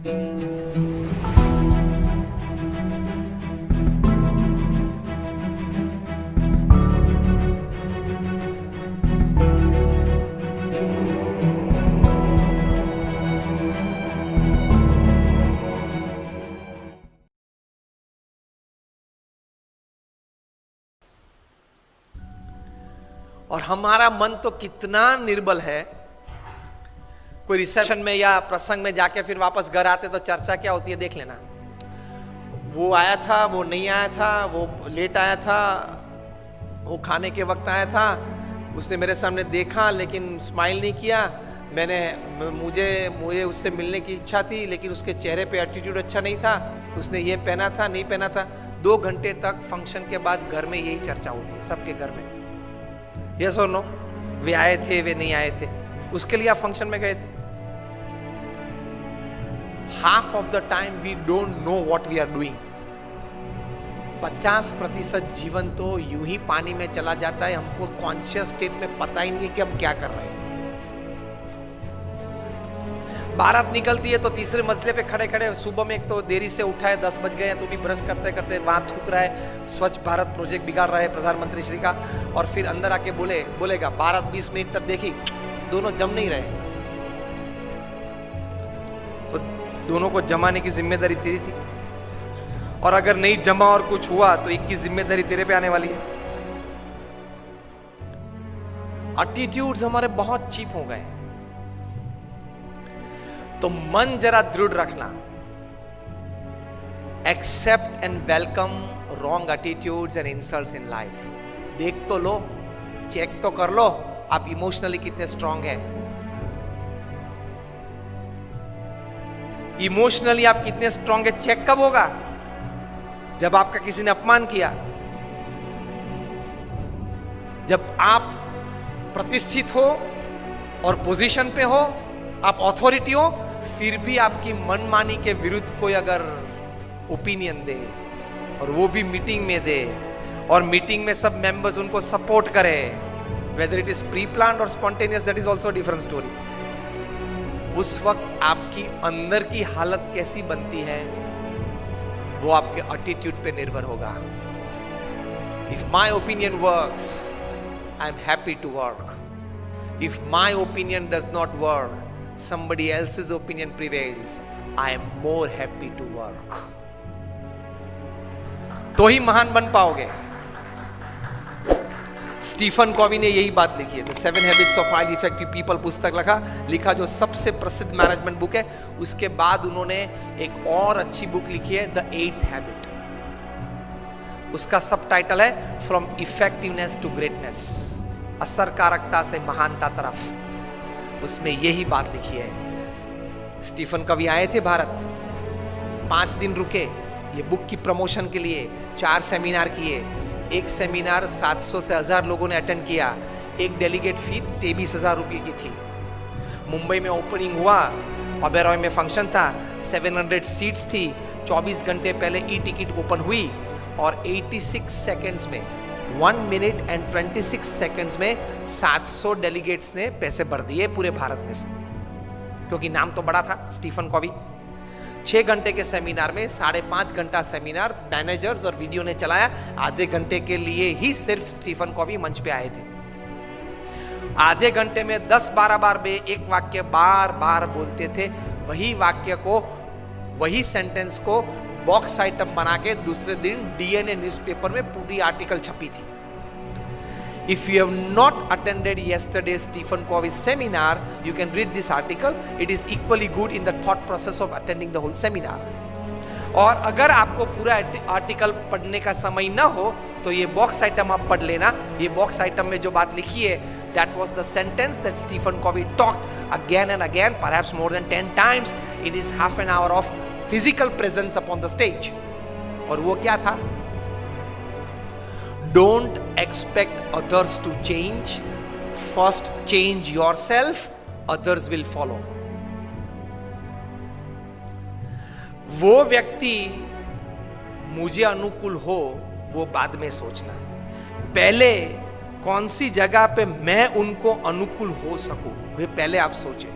और हमारा मन तो कितना निर्बल है, कोई रिसेप्शन में या प्रसंग में जाके फिर वापस घर आते तो चर्चा क्या होती है देख लेना। वो आया था, वो नहीं आया था, वो लेट आया था, वो खाने के वक्त आया था, उसने मेरे सामने देखा लेकिन स्माइल नहीं किया, मुझे उससे मिलने की इच्छा थी लेकिन उसके चेहरे पे एटीट्यूड अच्छा नहीं था, उसने ये पहना था नहीं पहना था। 2 घंटे तक फंक्शन के बाद घर में यही चर्चा होती है सबके घर में। यस और नो? वे आए थे, वे नहीं आए थे, उसके लिए आप फंक्शन में गए थे। Half of the time we don't know what we are doing. 50% जीवन तो यूं ही पानी में चला जाता है, हमको कॉन्शियस स्टेट में पता ही नहीं है कि हम क्या कर रहे हैं। बारात निकलती है तो तीसरे मंजिले पे खड़े खड़े, सुबह में एक तो देरी से उठा है, 10 बज गए हैं तो भी ब्रश करते करते वहां थूक रहा है, स्वच्छ भारत प्रोजेक्ट बिगाड़ रहा है प्रधानमंत्री श्री का, और फिर अंदर आके बोलेगा बारात 20 मिनट तक देखी, दोनों जम नहीं रहे। तो दोनों को जमाने की जिम्मेदारी तेरी थी, और अगर नहीं जमा और कुछ हुआ तो एक की जिम्मेदारी तेरे पे आने वाली है। एटीट्यूड्स हमारे बहुत चीप हो गए। तो मन जरा दृढ़ रखना। Accept and welcome wrong attitudes and insults in life. देख तो लो, चेक तो कर लो आप इमोशनली कितने स्ट्रांग हैं। इमोशनली आप कितने स्ट्रांग है चेक कब होगा? जब आपका किसी ने अपमान किया, जब आप प्रतिष्ठित हो और पोजीशन पे हो, आप अथॉरिटी हो, फिर भी आपकी मनमानी के विरुद्ध कोई अगर ओपिनियन दे और वो भी मीटिंग में दे और मीटिंग में सब मेंबर्स उनको सपोर्ट करे, whether it is preplanned और spontaneous, that is also different story. उस वक्त आपकी अंदर की हालत कैसी बनती है वो आपके एटीट्यूड पे निर्भर होगा। If my opinion works, I am happy to work. If my opinion does not work, somebody else's opinion prevails, I am more happy to work। तो ही महान बन पाओगे। स्टीफन कॉवी ने यही बात लिखी है, The 7 Habits of Highly Effective People पुस्तक लिखा जो सबसे प्रसिद्ध मैनेजमेंट बुक है। उसके बाद उन्होंने एक और अच्छी बुक लिखी है, The 8th Habit। उसका सब टाइटल है From Effectiveness to Greatness, असरकारकता से महानता तरफ। उसमें यही बात लिखी है। स्टीफन कवी आए थे भारत, 5 दिन रुके ये बुक की प्रमोशन के लिए, 4 सेमिनार किए। एक सेमिनार 700 से 1000 लोगों ने अटेंड किया। एक डेलीगेट फी 23,000 रुपये की थी। मुंबई में ओपनिंग हुआ, ओबेरॉय में फंक्शन था, 700 सीट्स थी। 24 घंटे पहले ई टिकट ओपन हुई और 86 सेकेंड्स में 1 मिनट एंड 26 सेकेंड्स में 700 डेलीगेट्स ने पैसे भर दिए पूरे भारत में से, क्योंकि नाम तो बड़ा था स्टीफन कॉवी। 6 घंटे के सेमिनार में 5.5 घंटा सेमिनार मैनेजर्स और वीडियो ने चलाया। आधे घंटे के लिए ही सिर्फ स्टीफन कॉवी मंच पे आए थे। आधे घंटे में 10-12 बार वे एक वाक्य बार बार बोलते थे। वही वाक्य को, वही सेंटेंस को बॉक्स आइटम बना के दूसरे दिन डीएनए न्यूज़पेपर में पूरी आर्टिकल छपी थी। If you have not attended yesterday's Stephen Covey seminar, you can read this article. It is equally good in the thought process of attending the whole seminar. और अगर आपको पूरा आर्टिकल पढ़ने का समय ना हो तो ये बॉक्स आइटम आप पढ़ लेना। ये बॉक्स आइटम में जो बात लिखी है, that was the sentence that Stephen Covey talked again and again, perhaps more than 10 times in his half an hour of physical presence upon the stage। और वो क्या था? Don't expect others to change. First change yourself, others will follow। वो व्यक्ति मुझे अनुकूल हो वो बाद में सोचना, पहले कौन सी जगह पे मैं उनको अनुकूल हो सकूं वे पहले आप सोचें।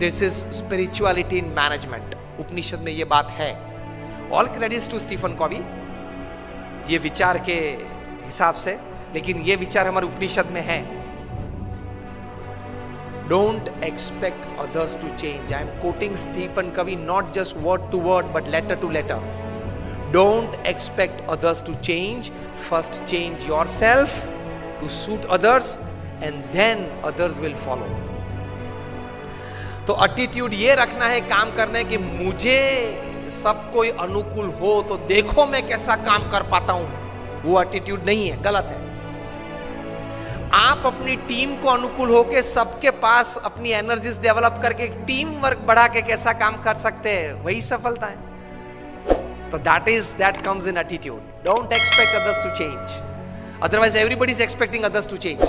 This is spirituality in management. Upanishad में ये बात है। All credits to Stephen Covey, ये विचार के हिसाब से, लेकिन ये विचार हमारे उपनिषद में है। Don't expect others to change. I am quoting Stephen Covey, not just word to word, but letter to letter. Don't expect others to change. First change yourself to suit others, and then others will follow. तो attitude ये रखना है काम करने कि मुझे सब कोई अनुकूल हो तो देखो मैं कैसा काम कर पाता हूं, वो एटीट्यूड नहीं है, गलत है। आप अपनी टीम को अनुकूल होके सबके पास अपनी एनर्जीज डेवलप करके टीम वर्क बढ़ा के कैसा काम कर सकते हैं, वही सफलता है। तो that comes in attitude. Don't expect others to change, otherwise everybody is expecting others to change.